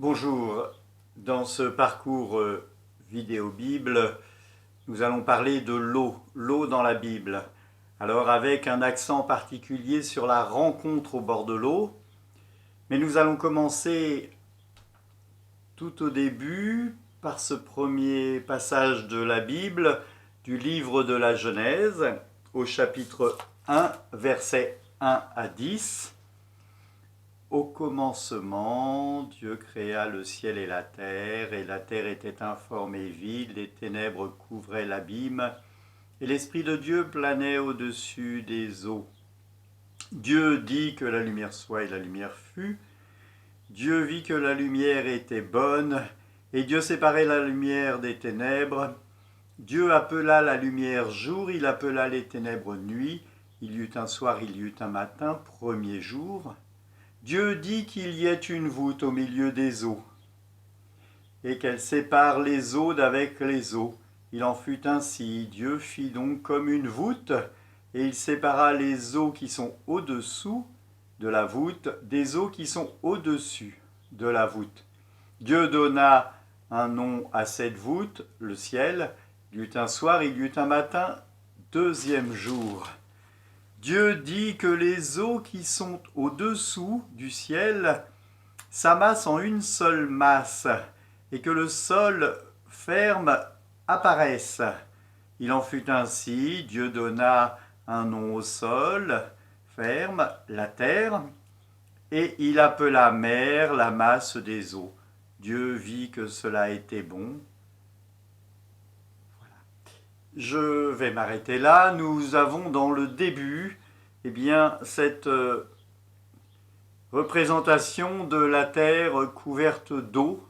Bonjour, dans ce parcours vidéo Bible, nous allons parler de l'eau dans la Bible. Alors avec un accent particulier sur la rencontre au bord de l'eau, mais nous allons commencer tout au début par ce premier passage de la Bible, du livre de la Genèse, au chapitre 1, versets 1 à 10. Au commencement, Dieu créa le ciel et la terre était informe et vide, les ténèbres couvraient l'abîme, et l'Esprit de Dieu planait au-dessus des eaux. Dieu dit que la lumière soit, et la lumière fut. Dieu vit que la lumière était bonne, et Dieu séparait la lumière des ténèbres. Dieu appela la lumière jour, il appela les ténèbres nuit. Il y eut un soir, il y eut un matin, premier jour. Dieu dit qu'il y ait une voûte au milieu des eaux, et qu'elle sépare les eaux d'avec les eaux. Il en fut ainsi. Dieu fit donc comme une voûte, et il sépara les eaux qui sont au-dessous de la voûte des eaux qui sont au-dessus de la voûte. Dieu donna un nom à cette voûte, le ciel. Il y eut un soir, il y eut un matin, deuxième jour. Dieu dit que les eaux qui sont au-dessous du ciel s'amassent en une seule masse et que le sol ferme apparaisse. Il en fut ainsi. Dieu donna un nom au sol ferme, la terre, et il appela mer la masse des eaux. Dieu vit que cela était bon. Je vais m'arrêter là. Nous avons dans le début cette représentation de la terre couverte d'eau,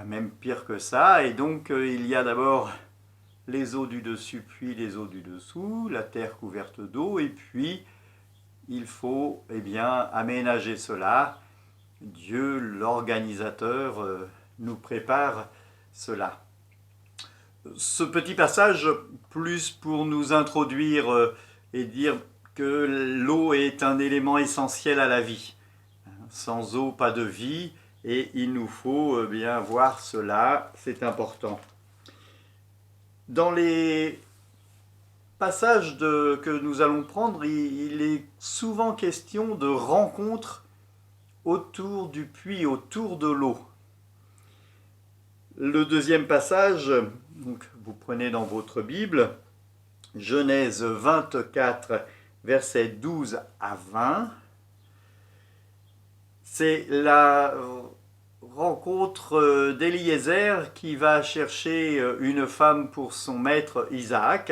même pire que ça, et donc il y a d'abord les eaux du dessus puis les eaux du dessous, la terre couverte d'eau, et puis il faut aménager cela. Dieu, l'organisateur, nous prépare cela. Ce petit passage, plus pour nous introduire et dire que l'eau est un élément essentiel à la vie. Sans eau, pas de vie, et il nous faut bien voir cela, c'est important. Dans les passages que nous allons prendre, il est souvent question de rencontres autour du puits, autour de l'eau. Le deuxième passage, donc vous prenez dans votre Bible, Genèse 24, versets 12 à 20. C'est la rencontre d'Éliézer qui va chercher une femme pour son maître Isaac.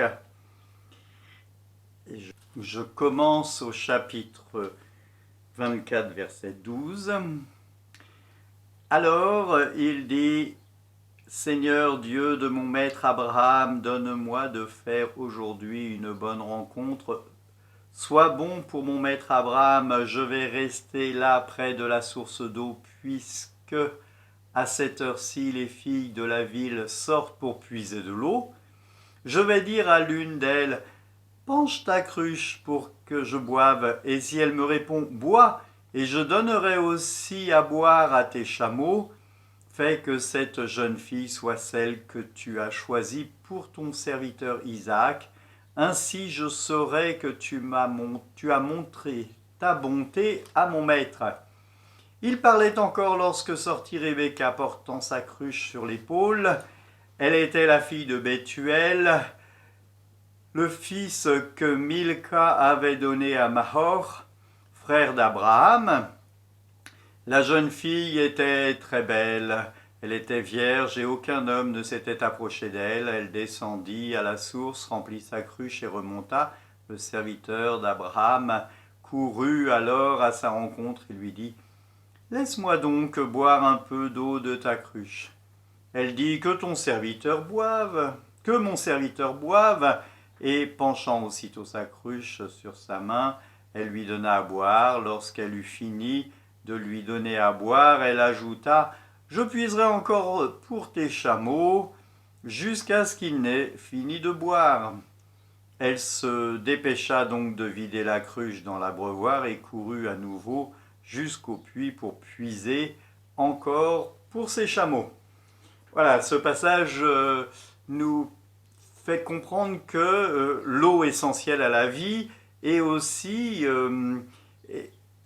Je commence au chapitre 24, verset 12. Alors il dit: Seigneur Dieu de mon maître Abraham, donne-moi de faire aujourd'hui une bonne rencontre. Sois bon pour mon maître Abraham, je vais rester là près de la source d'eau, puisque à cette heure-ci les filles de la ville sortent pour puiser de l'eau. Je vais dire à l'une d'elles: penche ta cruche pour que je boive, et si elle me répond: bois, et je donnerai aussi à boire à tes chameaux. Fais que cette jeune fille soit celle que tu as choisie pour ton serviteur Isaac. Ainsi je saurai que tu as montré ta bonté à mon maître. Il parlait encore lorsque sortit Rebecca portant sa cruche sur l'épaule. Elle était la fille de Bethuel, le fils que Milca avait donné à Mahor, frère d'Abraham. La jeune fille était très belle, elle était vierge et aucun homme ne s'était approché d'elle. Elle descendit à la source, remplit sa cruche et remonta. Le serviteur d'Abraham courut alors à sa rencontre et lui dit: Laisse-moi donc boire un peu d'eau de ta cruche. Elle dit: que mon serviteur boive. Et penchant aussitôt sa cruche sur sa main, elle lui donna à boire. Lorsqu'elle eut fini de lui donner à boire, elle ajouta: je puiserai encore pour tes chameaux jusqu'à ce qu'il n'ait fini de boire. Elle se dépêcha donc de vider la cruche dans l'abreuvoir et courut à nouveau jusqu'au puits pour puiser encore pour ses chameaux. Voilà, ce passage nous fait comprendre que l'eau essentielle à la vie est aussi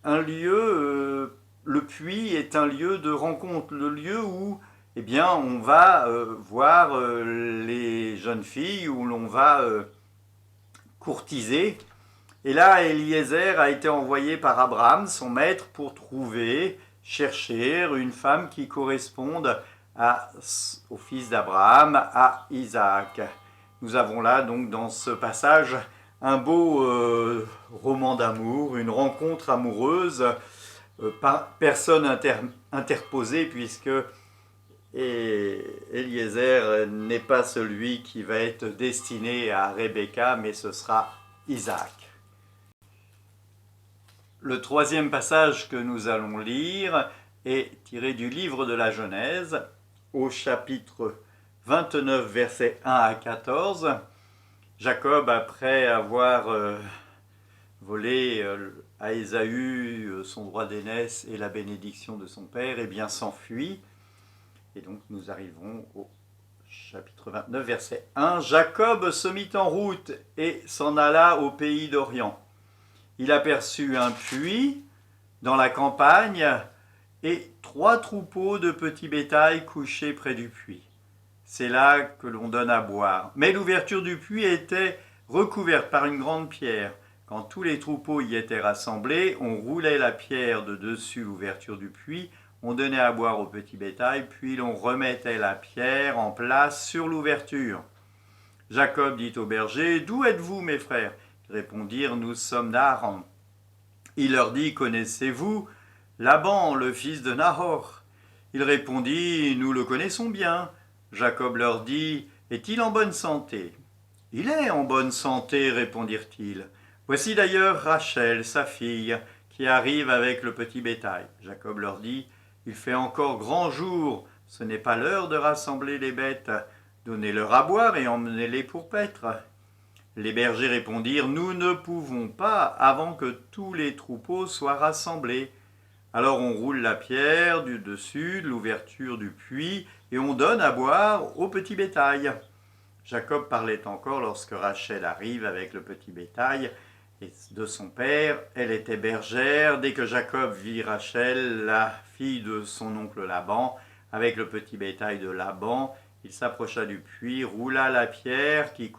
un lieu, le puits est un lieu de rencontre, le lieu où eh bien, on va voir les jeunes filles, où l'on va courtiser. Et là, Eliezer a été envoyé par Abraham, son maître, pour trouver, chercher une femme qui corresponde au fils d'Abraham, à Isaac. Nous avons là, donc, dans ce passage, un beau roman d'amour, une rencontre amoureuse, par personne interposée, puisque Eliezer n'est pas celui qui va être destiné à Rebecca, mais ce sera Isaac. Le troisième passage que nous allons lire est tiré du livre de la Genèse, au chapitre 29, versets 1 à 14. Jacob, après avoir volé à Ésaü son droit d'aînesse et la bénédiction de son père, eh bien s'enfuit. Et donc nous arrivons au chapitre 29, verset 1. Jacob se mit en route et s'en alla au pays d'Orient. Il aperçut un puits dans la campagne et 3 troupeaux de petits bétail couchés près du puits. C'est là que l'on donne à boire. Mais l'ouverture du puits était recouverte par une grande pierre. Quand tous les troupeaux y étaient rassemblés, on roulait la pierre de dessus l'ouverture du puits, on donnait à boire au petit bétail, puis l'on remettait la pierre en place sur l'ouverture. Jacob dit aux bergers, « D'où êtes-vous, mes frères ?» Ils répondirent, « Nous sommes d'Haran. » Il leur dit, « Connaissez-vous Laban, le fils de Nahor ?» Il répondit, « Nous le connaissons bien. » Jacob leur dit, « Est-il en bonne santé ?» « Il est en bonne santé, répondirent-ils. Voici d'ailleurs Rachel, sa fille, qui arrive avec le petit bétail. Jacob leur dit, « Il fait encore grand jour, ce n'est pas l'heure de rassembler les bêtes. Donnez-leur à boire et emmenez-les pour paître. » Les bergers répondirent, « Nous ne pouvons pas avant que tous les troupeaux soient rassemblés. » Alors on roule la pierre du dessus de l'ouverture du puits et on donne à boire au petit bétail. Jacob parlait encore lorsque Rachel arrive avec le petit bétail de son père. Elle était bergère. Dès que Jacob vit Rachel, la fille de son oncle Laban, avec le petit bétail de Laban, il s'approcha du puits, roula la pierre qui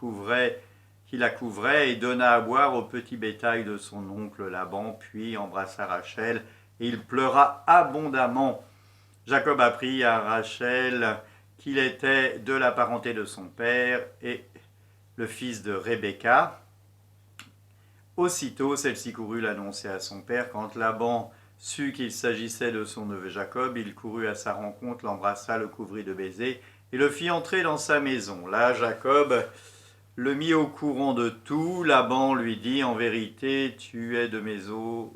la couvrait et donna à boire au petit bétail de son oncle Laban, puis embrassa Rachel et il pleura abondamment. Jacob apprit à Rachel qu'il était de la parenté de son père et le fils de Rebecca. Aussitôt, celle-ci courut l'annoncer à son père. Quand Laban sut qu'il s'agissait de son neveu Jacob, il courut à sa rencontre, l'embrassa, le couvrit de baisers et le fit entrer dans sa maison. Là, Jacob le mit au courant de tout. Laban lui dit, « En vérité, tu es de mes os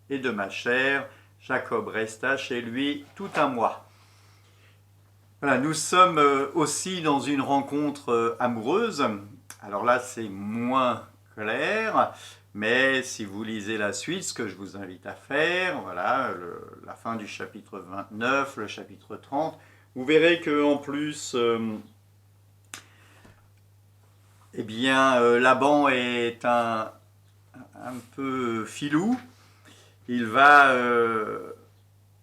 et de ma chair. » Jacob resta chez lui tout un mois. Voilà, nous sommes aussi dans une rencontre amoureuse. Alors là, c'est moins clair, mais si vous lisez la suite, ce que je vous invite à faire, voilà, la fin du chapitre 29, le chapitre 30, vous verrez qu'en plus, eh bien, Laban est un peu filou. Il va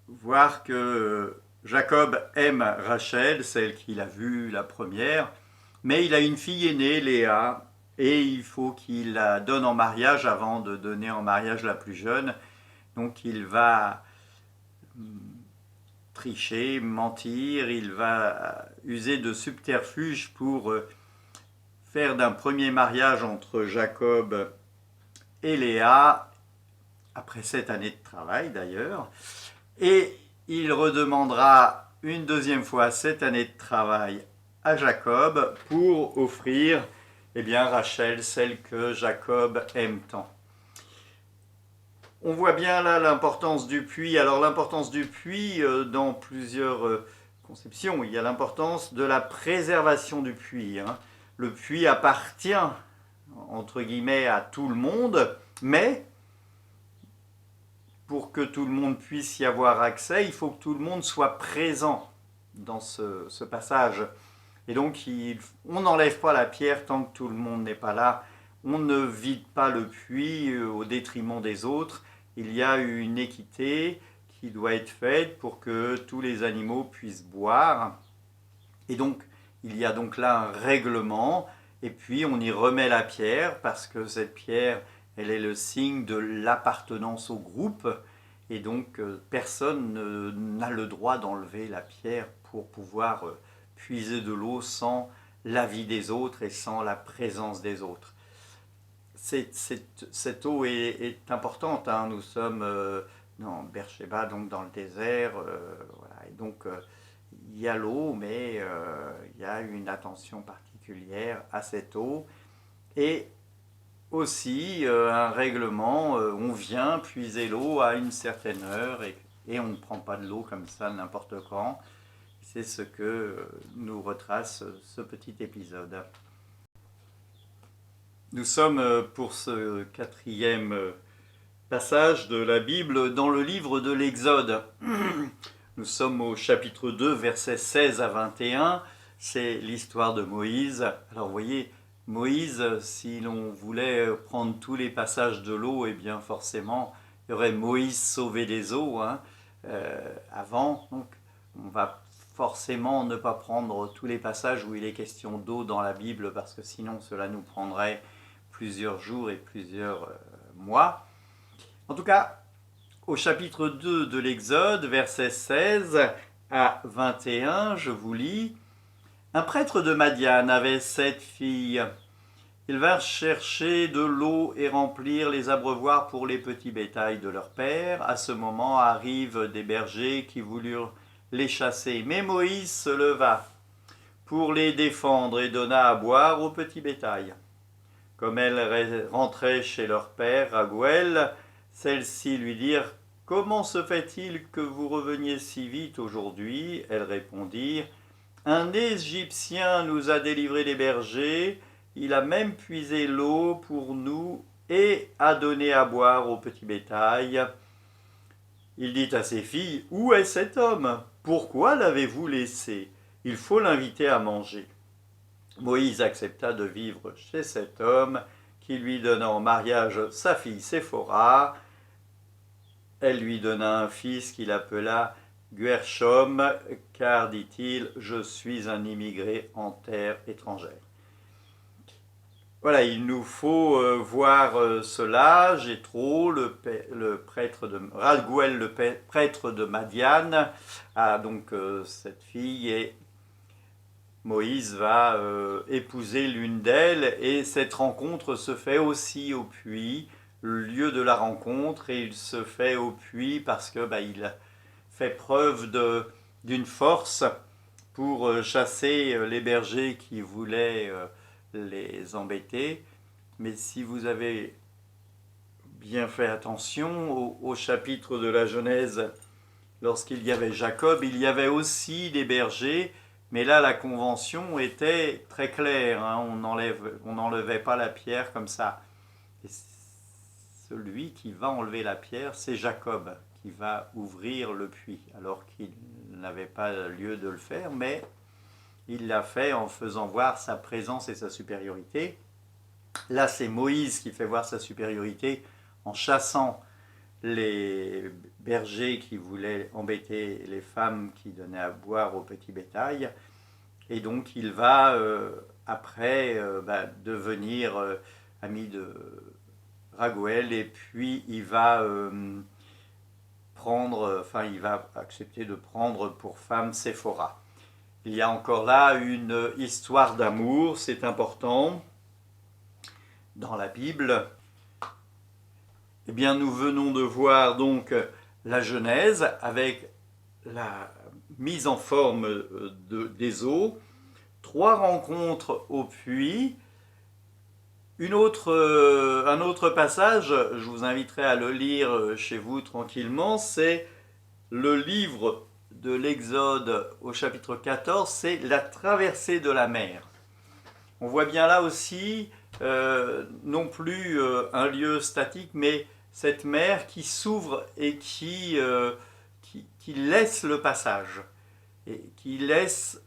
voir que Jacob aime Rachel, celle qu'il a vue la première, mais il a une fille aînée, Léa, et il faut qu'il la donne en mariage avant de donner en mariage la plus jeune. Donc il va tricher, mentir, il va user de subterfuges pour faire d'un premier mariage entre Jacob et Léa, après 7 années de travail d'ailleurs, et il redemandera une deuxième fois 7 années de travail à Jacob pour offrir Rachel, celle que Jacob aime tant. On voit bien là l'importance du puits. Alors l'importance du puits dans plusieurs conceptions. Il y a l'importance de la préservation du puits. Le puits appartient, entre guillemets, à tout le monde, mais pour que tout le monde puisse y avoir accès, il faut que tout le monde soit présent dans ce passage. Et donc, on n'enlève pas la pierre tant que tout le monde n'est pas là. On ne vide pas le puits au détriment des autres. Il y a une équité qui doit être faite pour que tous les animaux puissent boire. Et donc, il y a donc là un règlement. Et puis, on y remet la pierre parce que cette pierre, elle est le signe de l'appartenance au groupe. Et donc, personne n'a le droit d'enlever la pierre pour pouvoir puiser de l'eau sans l'avis des autres et sans la présence des autres. Cette eau est importante. Hein. Nous sommes dans Beersheba, donc dans le désert. Voilà. Et donc, il y a l'eau, mais il y a une attention particulière à cette eau. Et aussi un règlement, on vient puiser l'eau à une certaine heure et on ne prend pas de l'eau comme ça n'importe quand. C'est ce que nous retrace ce petit épisode. Nous sommes pour ce 4e passage de la Bible dans le livre de l'Exode. Nous sommes au chapitre 2, versets 16 à 21. C'est l'histoire de Moïse. Alors vous voyez, Moïse, si l'on voulait prendre tous les passages de l'eau, eh bien forcément, il y aurait Moïse sauvé des eaux avant. Donc on va forcément ne pas prendre tous les passages où il est question d'eau dans la Bible, parce que sinon cela nous prendrait plusieurs jours et plusieurs mois. En tout cas, au chapitre 2 de l'Exode, versets 16 à 21, je vous lis. Un prêtre de Madian avait 7 filles. Ils vinrent chercher de l'eau et remplir les abreuvoirs pour les petits bétails de leur père. À ce moment arrivent des bergers qui voulurent les chasser. Mais Moïse se leva pour les défendre et donna à boire aux petits bétails. Comme elles rentraient chez leur père, Raguël, celles-ci lui dirent « Comment se fait-il que vous reveniez si vite aujourd'hui » Elles répondirent « Un Égyptien nous a délivré des bergers, il a même puisé l'eau pour nous et a donné à boire au petit bétail. » Il dit à ses filles « Où est cet homme? Pourquoi l'avez-vous laissé? Il faut l'inviter à manger. » Moïse accepta de vivre chez cet homme qui lui donna en mariage sa fille Séphora. Elle lui donna un fils qu'il appela Guershom, car, dit-il, je suis un immigré en terre étrangère. Voilà, il nous faut voir cela. Jéthro, le prêtre de Raguël, le prêtre de Madian, a donc cette fille et Moïse va épouser l'une d'elles et cette rencontre se fait aussi au puits, le lieu de la rencontre, et il se fait au puits parce que il fait preuve d'une force pour chasser les bergers qui voulaient les embêter. Mais si vous avez bien fait attention au chapitre de la Genèse, lorsqu'il y avait Jacob, il y avait aussi des bergers. Mais là, la convention était très claire. Hein, on n'enlevait pas la pierre comme ça. Et celui qui va enlever la pierre, c'est Jacob, qui va ouvrir le puits, alors qu'il n'avait pas lieu de le faire, mais il l'a fait en faisant voir sa présence et sa supériorité. Là, c'est Moïse qui fait voir sa supériorité en chassant les bergers qui voulaient embêter les femmes qui donnaient à boire au petit bétail. Et donc il va après devenir ami de Raguël, et puis il va il va accepter de prendre pour femme Séphora. Il y a encore là une histoire d'amour, c'est important dans la Bible. Eh bien, nous venons de voir donc la Genèse avec la mise en forme des eaux, 3 rencontres au puits, un autre passage, je vous inviterai à le lire chez vous tranquillement, c'est le livre de l'Exode au chapitre 14, c'est la traversée de la mer. On voit bien là aussi non plus un lieu statique, mais cette mer qui s'ouvre et qui laisse le passage, et qui laisse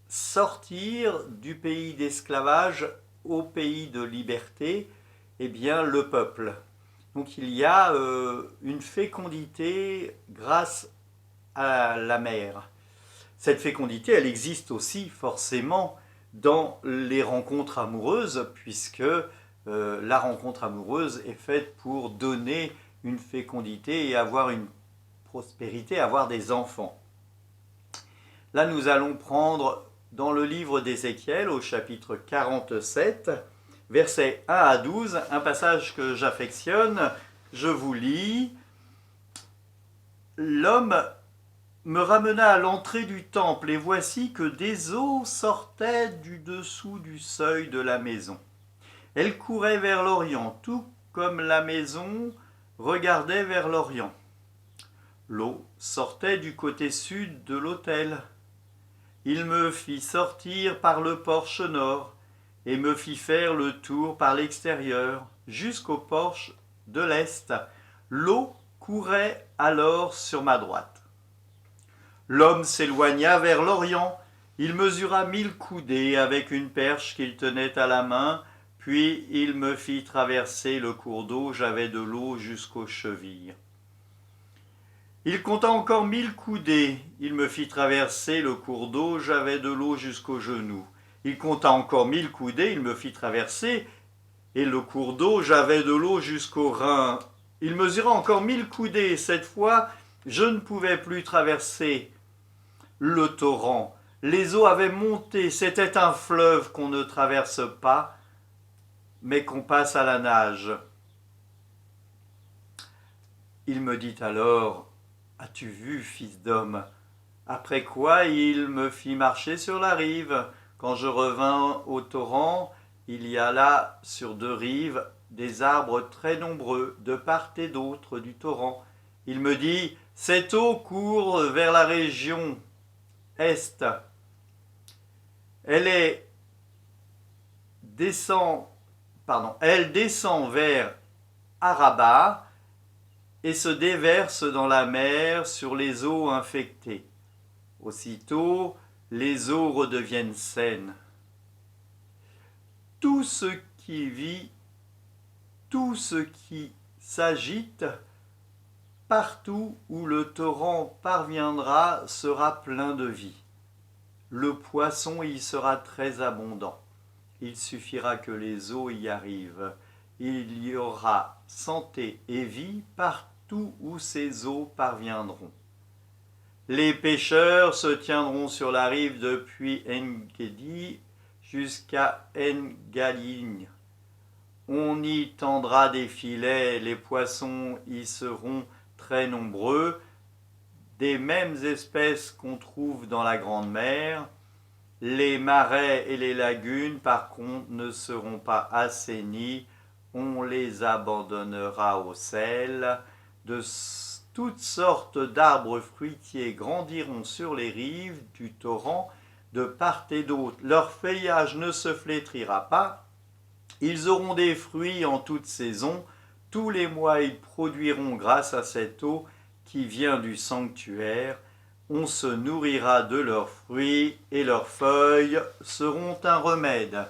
sortir du pays d'esclavage au pays de liberté, eh bien, le peuple. Donc il y a une fécondité grâce à la mer. Cette fécondité, elle existe aussi forcément dans les rencontres amoureuses, puisque la rencontre amoureuse est faite pour donner une fécondité et avoir une prospérité, avoir des enfants. Là, nous allons prendre dans le livre d'Ézéchiel, au chapitre 47, versets 1 à 12, un passage que j'affectionne. Je vous lis. L'homme me ramena à l'entrée du temple, et voici que des eaux sortaient du dessous du seuil de la maison. Elles couraient vers l'Orient, tout comme la maison regardait vers l'Orient. L'eau sortait du côté sud de l'autel. Il me fit sortir par le porche nord, et me fit faire le tour par l'extérieur, jusqu'au porche de l'est. L'eau courait alors sur ma droite. L'homme s'éloigna vers l'Orient. Il mesura 1000 coudées avec une perche qu'il tenait à la main, puis il me fit traverser le cours d'eau. J'avais de l'eau jusqu'aux chevilles. Il compta encore 1000 coudées. Il me fit traverser le cours d'eau. J'avais de l'eau jusqu'aux genoux. Il compta encore 1000 coudées. Il me fit traverser, et le cours d'eau, j'avais de l'eau jusqu'aux reins. Il mesura encore 1000 coudées. Cette fois, je ne pouvais plus traverser le torrent. Les eaux avaient monté. C'était un fleuve qu'on ne traverse pas, mais qu'on passe à la nage. Il me dit alors: as-tu vu, fils d'homme? Après quoi il me fit marcher sur la rive. Quand je revins au torrent, il y a là, sur 2 rives, des arbres très nombreux, de part et d'autre du torrent. Il me dit: cette eau court vers la région est. Elle descend vers Araba et se déverse dans la mer sur les eaux infectées. Aussitôt, les eaux redeviennent saines. Tout ce qui vit, tout ce qui s'agite, partout où le torrent parviendra sera plein de vie. Le poisson y sera très abondant. Il suffira que les eaux y arrivent. Il y aura santé et vie partout où ces eaux parviendront. Les pêcheurs se tiendront sur la rive depuis En-Gedi jusqu'à En-Galim. On y tendra des filets, les poissons y seront très nombreux, des mêmes espèces qu'on trouve dans la grande mer. Les marais et les lagunes, par contre, ne seront pas assainis. On les abandonnera au sel. De toutes sortes d'arbres fruitiers grandiront sur les rives du torrent de part et d'autre. Leur feuillage ne se flétrira pas. Ils auront des fruits en toute saison. Tous les mois, ils produiront grâce à cette eau qui vient du sanctuaire. On se nourrira de leurs fruits et leurs feuilles seront un remède.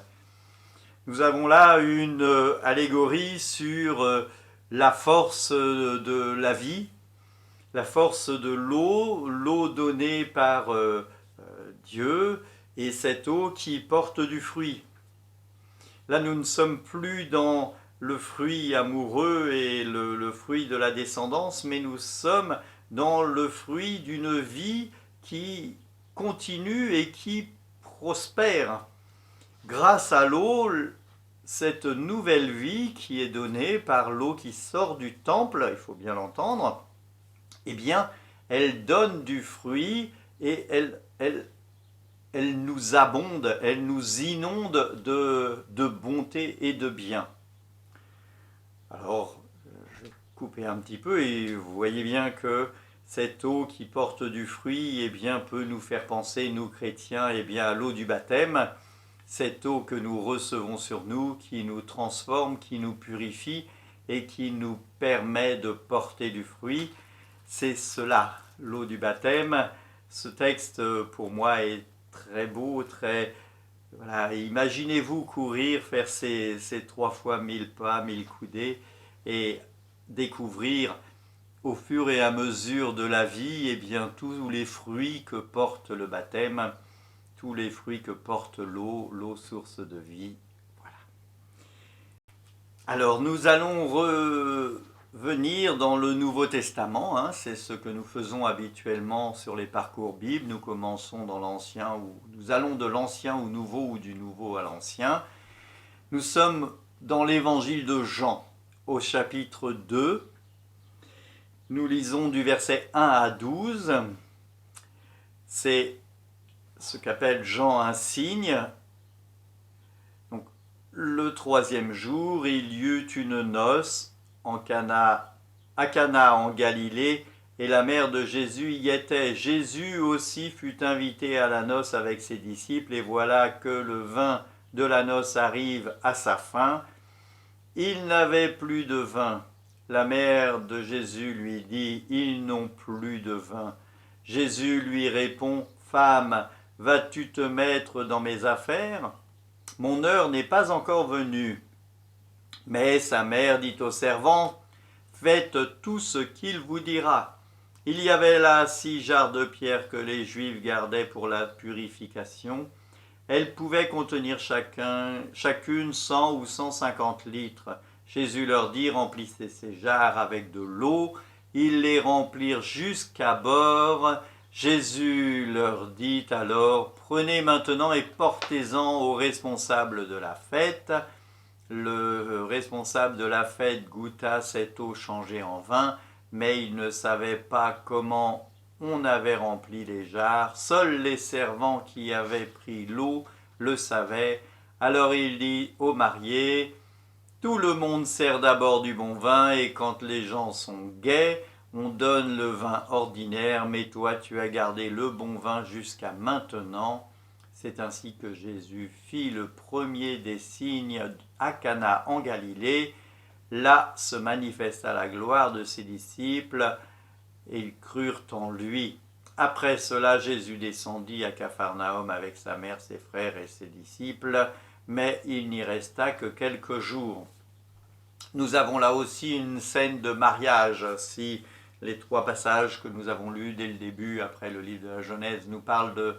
Nous avons là une allégorie sur la force de la vie, la force de l'eau, l'eau donnée par Dieu, et cette eau qui porte du fruit. Là, nous ne sommes plus dans le fruit amoureux et le fruit de la descendance, mais nous sommes dans le fruit d'une vie qui continue et qui prospère. Grâce à l'eau, cette nouvelle vie qui est donnée par l'eau qui sort du temple, il faut bien l'entendre, eh bien, elle donne du fruit et elle nous abonde, elle nous inonde de bonté et de bien. Alors, je vais couper un petit peu et vous voyez bien que cette eau qui porte du fruit, eh bien, peut nous faire penser, nous chrétiens, eh bien, à l'eau du baptême, cette eau que nous recevons sur nous, qui nous transforme, qui nous purifie, et qui nous permet de porter du fruit. C'est cela, l'eau du baptême. Ce texte, pour moi, est très beau, très... Voilà, imaginez-vous courir, faire ces 3 fois 1000 pas, 1000 coudées, et découvrir au fur et à mesure de la vie, eh bien, tous les fruits que porte le baptême, tous les fruits que porte l'eau, l'eau source de vie. Voilà. Alors, nous allons revenir dans le Nouveau Testament, hein, c'est ce que nous faisons habituellement sur les parcours Bible. Nous commençons dans l'Ancien, ou nous allons de l'Ancien au Nouveau, ou du Nouveau à l'Ancien. Nous sommes dans l'Évangile de Jean, au chapitre 2. Nous lisons du verset 1 à 12. C'est ce qu'appelle Jean un signe. Donc, le 3e jour, il y eut une noce à Cana en Galilée, et la mère de Jésus y était. Jésus aussi fut invité à la noce avec ses disciples, et voilà que le vin de la noce arrive à sa fin. Ils n'avaient plus de vin. La mère de Jésus lui dit, ils n'ont plus de vin. Jésus lui répond, femme, vas-tu te mettre dans mes affaires? Mon heure n'est pas encore venue. Mais sa mère dit aux servants, faites tout ce qu'il vous dira. Il y avait là 6 jarres de pierre que les Juifs gardaient pour la purification. Elles pouvaient contenir chacune 100 ou 150 litres. Jésus leur dit, remplissez ces jarres avec de l'eau. Ils les remplirent jusqu'à bord. Jésus leur dit alors, prenez maintenant et portez-en au responsable de la fête. Le responsable de la fête goûta cette eau changée en vin, mais il ne savait pas comment on avait rempli les jarres. Seuls les servants qui avaient pris l'eau le savaient. Alors il dit aux mariés, tout le monde sert d'abord du bon vin, et quand les gens sont gais, on donne le vin ordinaire, mais toi tu as gardé le bon vin jusqu'à maintenant. C'est ainsi que Jésus fit le premier des signes à Cana en Galilée. Là se manifesta la gloire de ses disciples, et ils crurent en lui. Après cela, Jésus descendit à Capharnaüm avec sa mère, ses frères et ses disciples, mais il n'y resta que quelques jours. Nous avons là aussi une scène de mariage. Si les 3 passages que nous avons lus dès le début, après le livre de la Genèse, nous parlent de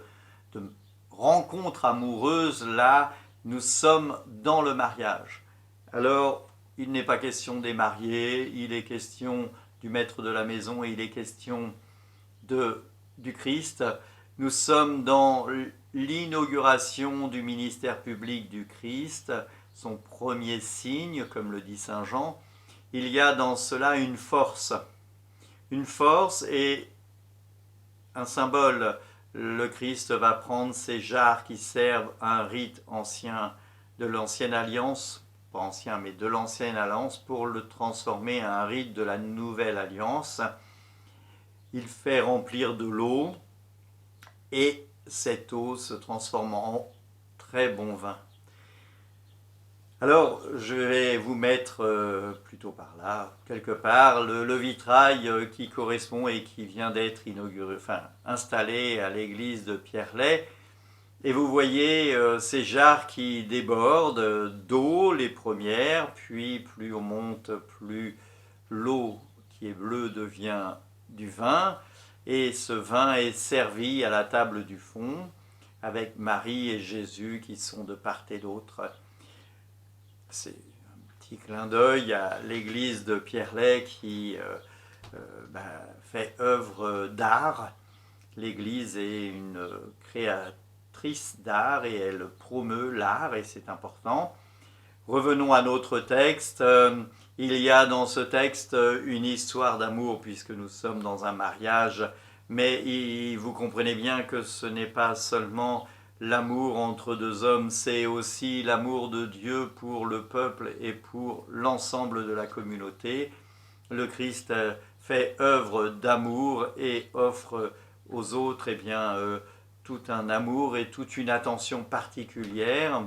rencontre amoureuse, là, nous sommes dans le mariage. Alors, il n'est pas question des mariés, il est question du maître de la maison, et il est question du Christ. Nous sommes dans l'inauguration du ministère public du Christ, son premier signe, comme le dit saint Jean. Il y a dans cela une force et un symbole. Le Christ va prendre ces jarres qui servent à un rite ancien de l'ancienne alliance, pas ancien mais de l'ancienne alliance, pour le transformer à un rite de la nouvelle alliance. Il fait remplir de l'eau, et cette eau se transforme en très bon vin. Alors, je vais vous mettre plutôt par là, quelque part, le vitrail qui correspond et qui vient d'être installé à l'église de Pierrelet. Et vous voyez ces jarres qui débordent d'eau, les premières, puis plus on monte, plus l'eau qui est bleue devient du vin. Et ce vin est servi à la table du fond, avec Marie et Jésus qui sont de part et d'autre. C'est un petit clin d'œil à l'église de Pierrelet qui fait œuvre d'art. L'église est une créatrice d'art et elle promeut l'art, et c'est important. Revenons à notre texte. Il y a dans ce texte une histoire d'amour, puisque nous sommes dans un mariage, mais vous comprenez bien que ce n'est pas seulement l'amour entre 2 hommes, c'est aussi l'amour de Dieu pour le peuple et pour l'ensemble de la communauté. Le Christ fait œuvre d'amour et offre aux autres tout un amour et toute une attention particulière.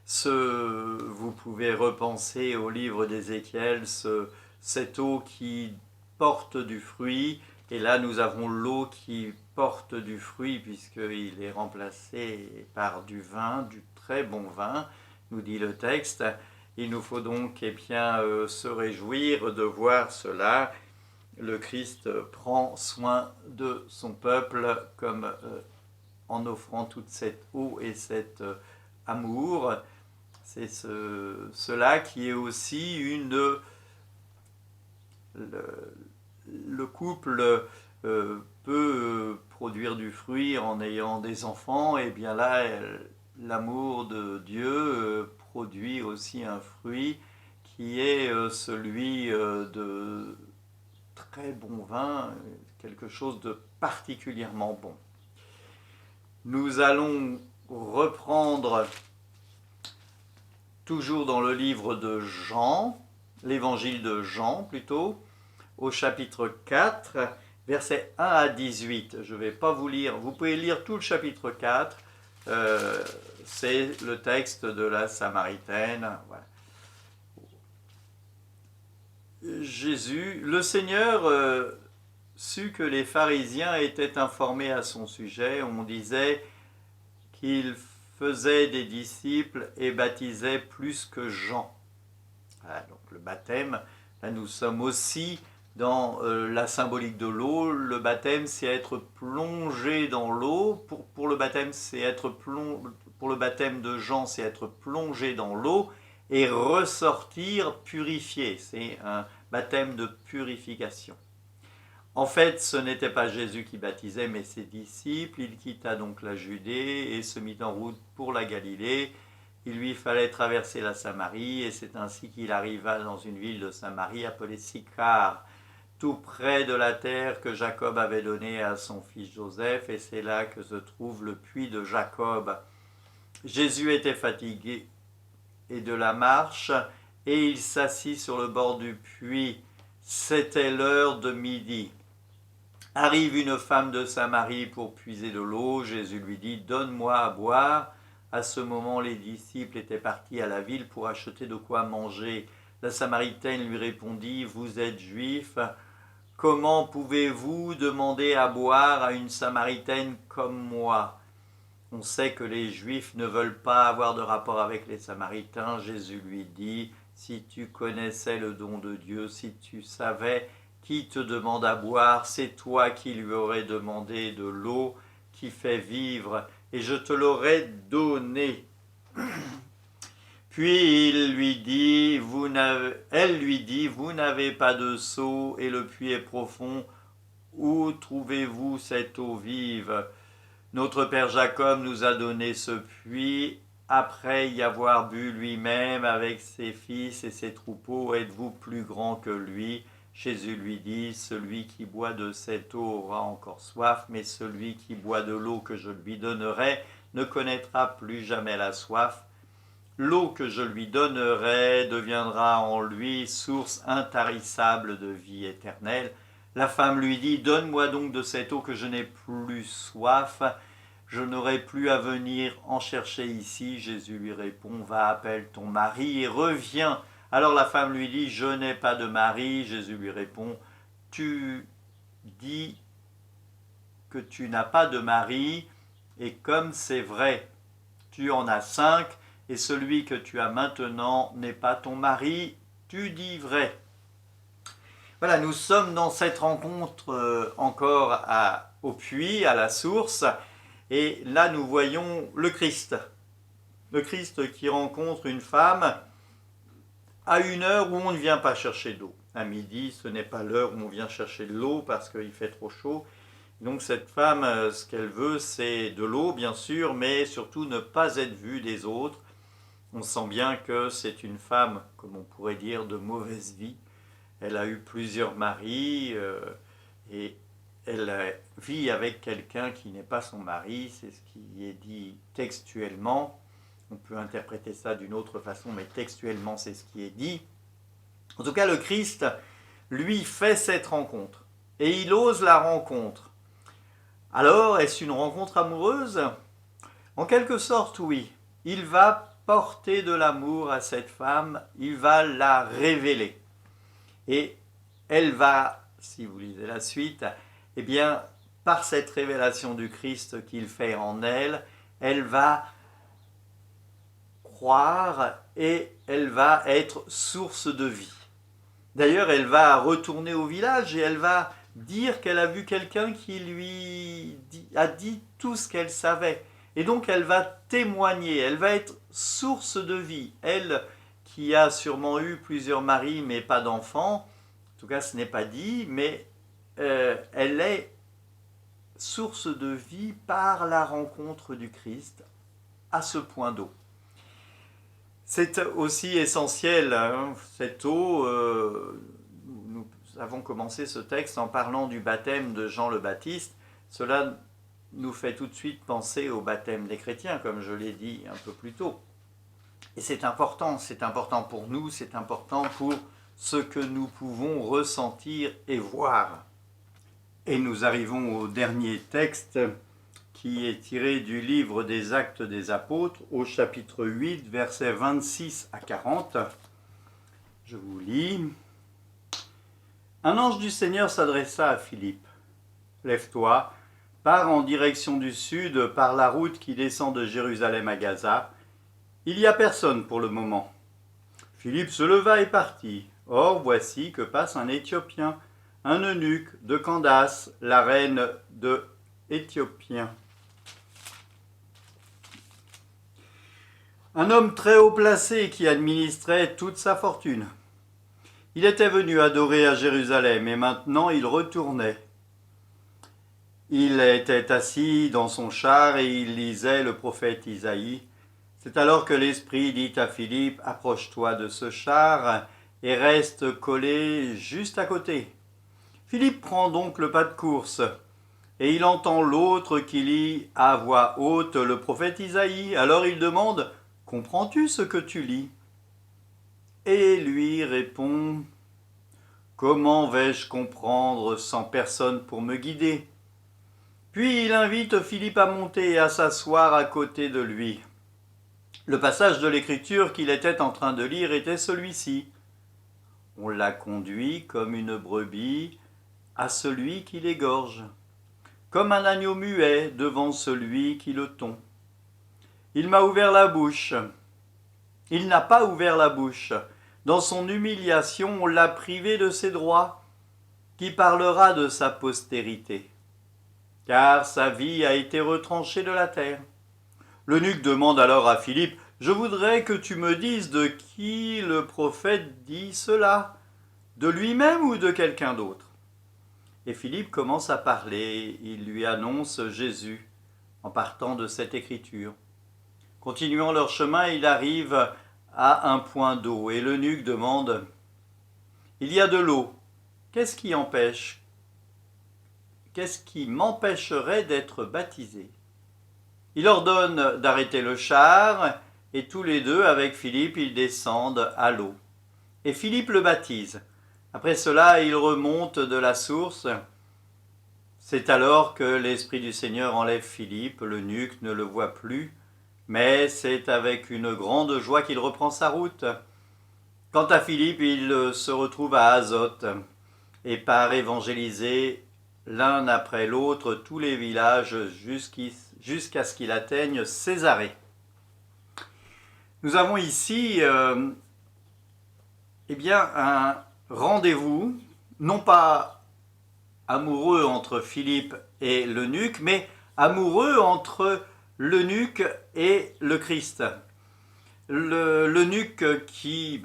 Vous pouvez repenser au livre d'Ézéchiel, cette eau qui porte du fruit, et là nous avons l'eau qui porte du fruit puisqu'il est remplacé par du vin, du très bon vin, nous dit le texte. Il nous faut donc se réjouir de voir cela. Le Christ prend soin de son peuple comme en offrant toute cette eau et cet amour. C'est cela qui est aussi le couple peut produire du fruit en ayant des enfants, et bien là, l'amour de Dieu produit aussi un fruit qui est celui de très bon vin, quelque chose de particulièrement bon. Nous allons reprendre toujours dans le livre de Jean, l'évangile de Jean plutôt, au chapitre 4, versets 1 à 18. Je ne vais pas vous lire, vous pouvez lire tout le chapitre 4, c'est le texte de la Samaritaine. Voilà. Jésus, le Seigneur sut que les pharisiens étaient informés à son sujet. On disait qu'il faisait des disciples et baptisait plus que Jean. Voilà, donc le baptême, là nous sommes aussi dans la symbolique de l'eau. Le baptême, c'est être plongé dans l'eau. Pour le baptême, pour le baptême de Jean, c'est être plongé dans l'eau et ressortir purifié. C'est un baptême de purification. En fait, ce n'était pas Jésus qui baptisait, mais ses disciples. Il quitta donc la Judée et se mit en route pour la Galilée. Il lui fallait traverser la Samarie, et c'est ainsi qu'il arriva dans une ville de Samarie appelée Sychar, tout près de la terre que Jacob avait donnée à son fils Joseph, et c'est là que se trouve le puits de Jacob. Jésus était fatigué et de la marche, et il s'assit sur le bord du puits. C'était l'heure de midi. Arrive une femme de Samarie pour puiser de l'eau. Jésus lui dit « Donne-moi à boire ». À ce moment, les disciples étaient partis à la ville pour acheter de quoi manger. La Samaritaine lui répondit « Vous êtes juifs, comment pouvez-vous demander à boire à une Samaritaine comme moi ?» On sait que les Juifs ne veulent pas avoir de rapport avec les Samaritains. Jésus lui dit « Si tu connaissais le don de Dieu, si tu savais qui te demande à boire, c'est toi qui lui aurais demandé de l'eau qui fait vivre, et je te l'aurais donnée. » Puis elle lui dit « Vous n'avez pas de seau, et le puits est profond. Où trouvez-vous cette eau vive ? Notre père Jacob nous a donné ce puits, après y avoir bu lui-même avec ses fils et ses troupeaux. Êtes-vous plus grand que lui ? » Jésus lui dit « Celui qui boit de cette eau aura encore soif, mais celui qui boit de l'eau que je lui donnerai ne connaîtra plus jamais la soif. L'eau que je lui donnerai deviendra en lui source intarissable de vie éternelle. » La femme lui dit « Donne-moi donc de cette eau que je n'ai plus soif. Je n'aurai plus à venir en chercher ici. » Jésus lui répond « Va, appelle ton mari et reviens. » Alors la femme lui dit « Je n'ai pas de mari. » Jésus lui répond « Tu dis que tu n'as pas de mari, et comme c'est vrai, tu en as 5, et celui que tu as maintenant n'est pas ton mari, tu dis vrai. » Voilà, nous sommes dans cette rencontre encore au puits, à la source, et là nous voyons le Christ. Le Christ qui rencontre une femme à une heure où on ne vient pas chercher d'eau. À midi, ce n'est pas l'heure où on vient chercher de l'eau parce qu'il fait trop chaud. Donc cette femme, ce qu'elle veut, c'est de l'eau, bien sûr, mais surtout ne pas être vue des autres. On sent bien que c'est une femme, comme on pourrait dire, de mauvaise vie. Elle a eu plusieurs maris et elle vit avec quelqu'un qui n'est pas son mari. C'est ce qui est dit textuellement. On peut interpréter ça d'une autre façon, mais textuellement, c'est ce qui est dit. En tout cas, le Christ, lui, fait cette rencontre. Et il ose la rencontre. Alors, est-ce une rencontre amoureuse ? En quelque sorte, oui. Il va porter de l'amour à cette femme, il va la révéler. Et elle va, si vous lisez la suite, eh bien, par cette révélation du Christ qu'il fait en elle, elle va croire et elle va être source de vie. D'ailleurs, elle va retourner au village et elle va dire qu'elle a vu quelqu'un qui lui a dit tout ce qu'elle savait. Et donc, elle va témoigner, elle va être source de vie. Elle, qui a sûrement eu plusieurs maris mais pas d'enfants, en tout cas, ce n'est pas dit, mais elle est source de vie par la rencontre du Christ à ce point d'eau. C'est aussi essentiel, hein, cette eau. Nous avons commencé ce texte en parlant du baptême de Jean le Baptiste. Cela nous fait tout de suite penser au baptême des chrétiens, comme je l'ai dit un peu plus tôt. Et c'est important pour nous, c'est important pour ce que nous pouvons ressentir et voir. Et nous arrivons au dernier texte qui est tiré du livre des Actes des Apôtres, au chapitre 8, versets 26 à 40. Je vous lis. Un ange du Seigneur s'adressa à Philippe. « Lève-toi, pars en direction du sud par la route qui descend de Jérusalem à Gaza. Il n'y a personne pour le moment. » Philippe se leva et partit. Or, voici que passe un Éthiopien, un eunuque de Candace, la reine de Éthiopien. Un homme très haut placé qui administrait toute sa fortune. Il était venu adorer à Jérusalem et maintenant il retournait. Il était assis dans son char et il lisait le prophète Isaïe. C'est alors que l'Esprit dit à Philippe, « Approche-toi de ce char et reste collé juste à côté. » Philippe prend donc le pas de course et il entend l'autre qui lit à voix haute le prophète Isaïe. Alors il demande, « Comprends-tu ce que tu lis ?» Et lui répond, « Comment vais-je comprendre sans personne pour me guider ?» Puis il invite Philippe à monter et à s'asseoir à côté de lui. Le passage de l'Écriture qu'il était en train de lire était celui-ci. « On l'a conduit comme une brebis à celui qui l'égorge, comme un agneau muet devant celui qui le tond. Il m'a ouvert la bouche. Il n'a pas ouvert la bouche. Dans son humiliation, on l'a privé de ses droits. Qui parlera de sa postérité? Car sa vie a été retranchée de la terre. » L'eunuque demande alors à Philippe, « Je voudrais que tu me dises de qui le prophète dit cela, de lui-même ou de quelqu'un d'autre ?» Et Philippe commence à parler, il lui annonce Jésus en partant de cette écriture. Continuant leur chemin, il arrive à un point d'eau et l'eunuque demande « Il y a de l'eau, qu'est-ce qui empêche? Qu'est-ce qui m'empêcherait d'être baptisé ?» Il ordonne d'arrêter le char et tous les deux, avec Philippe, ils descendent à l'eau. Et Philippe le baptise. Après cela, il remonte de la source. C'est alors que l'Esprit du Seigneur enlève Philippe, l'eunuque ne le voit plus, mais c'est avec une grande joie qu'il reprend sa route. Quant à Philippe, il se retrouve à Azote et part évangéliser l'un après l'autre tous les villages jusqu'à ce qu'il atteigne Césarée. Nous avons ici un rendez-vous, non pas amoureux entre Philippe et l'eunuque, mais amoureux entre l'eunuque et le Christ. L'eunuque qui,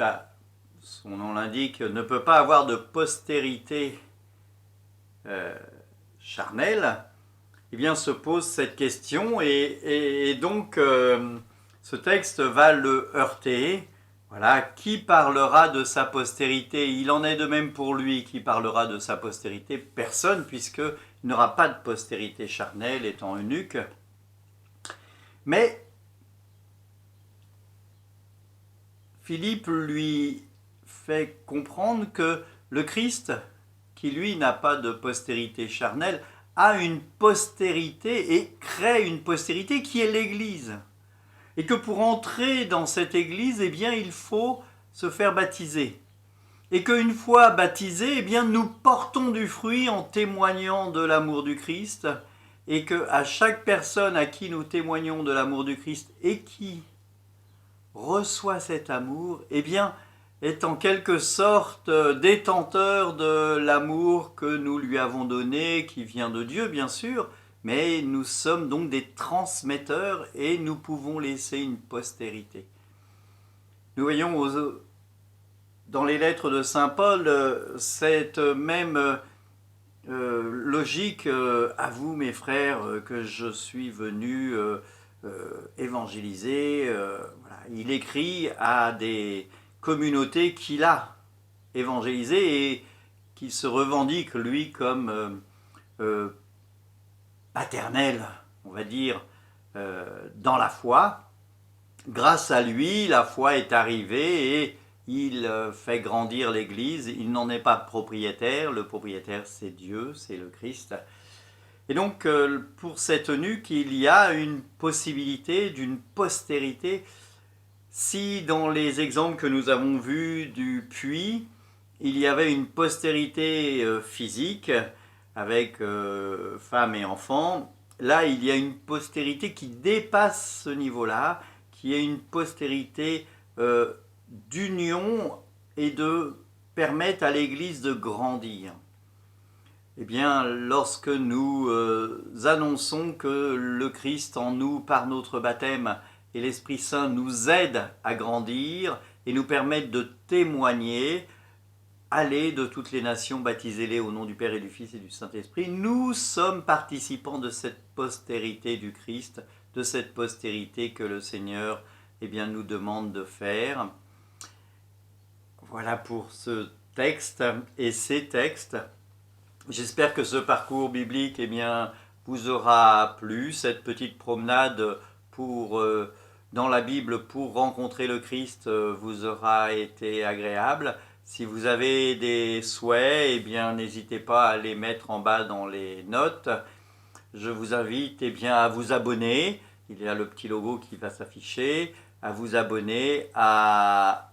son nom l'indique, ne peut pas avoir de postérité charnelle, eh bien se pose cette question et donc ce texte va le heurter. Voilà, qui parlera de sa postérité? Il en est de même pour lui. Qui parlera de sa postérité? Personne, puisqu'il n'aura pas de postérité charnelle étant eunuque. Mais Philippe lui fait comprendre que le Christ, qui lui n'a pas de postérité charnelle, a une postérité et crée une postérité qui est l'Église. et que pour entrer dans cette église, eh bien, il faut se faire baptiser. Et qu'une fois baptisés, eh bien, nous portons du fruit en témoignant de l'amour du Christ, et qu'à chaque personne à qui nous témoignons de l'amour du Christ et qui reçoit cet amour, eh bien, est en quelque sorte détenteur de l'amour que nous lui avons donné, qui vient de Dieu, bien sûr, mais nous sommes donc des transmetteurs et nous pouvons laisser une postérité. Nous voyons dans les lettres de saint Paul cette même logique. À vous, mes frères, que je suis venu évangéliser. Voilà. Il écrit à des communautés qu'il a évangélisées et qui se revendique, lui, comme paternel, on va dire, dans la foi. Grâce à lui, la foi est arrivée et il fait grandir l'Église. Il n'en est pas propriétaire. Le propriétaire, c'est Dieu, c'est le Christ. Et donc, pour cette eunuque, il y a une possibilité d'une postérité. Si dans les exemples que nous avons vus du puits, il y avait une postérité physique avec femmes et enfants, là, il y a une postérité qui dépasse ce niveau-là, qui est une postérité d'union et de permettre à l'Église de grandir. Eh bien, lorsque nous annonçons que le Christ en nous, par notre baptême, et l'Esprit Saint nous aide à grandir et nous permettent de témoigner, allez de toutes les nations, baptisez-les au nom du Père et du Fils et du Saint-Esprit, nous sommes participants de cette postérité du Christ, de cette postérité que le Seigneur nous demande de faire. Voilà pour ce texte et ces textes. J'espère que ce parcours biblique vous aura plu, cette petite promenade dans la Bible pour rencontrer le Christ vous aura été agréable. Si vous avez des souhaits, n'hésitez pas à les mettre en bas dans les notes. Je vous invite à vous abonner. Il y a le petit logo qui va s'afficher. À vous abonner, à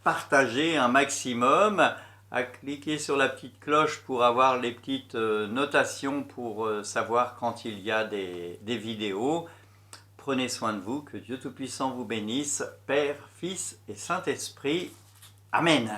partager un maximum, à cliquer sur la petite cloche pour avoir les petites notations pour savoir quand il y a des vidéos. Prenez soin de vous, que Dieu Tout-Puissant vous bénisse, Père, Fils et Saint-Esprit. Amen.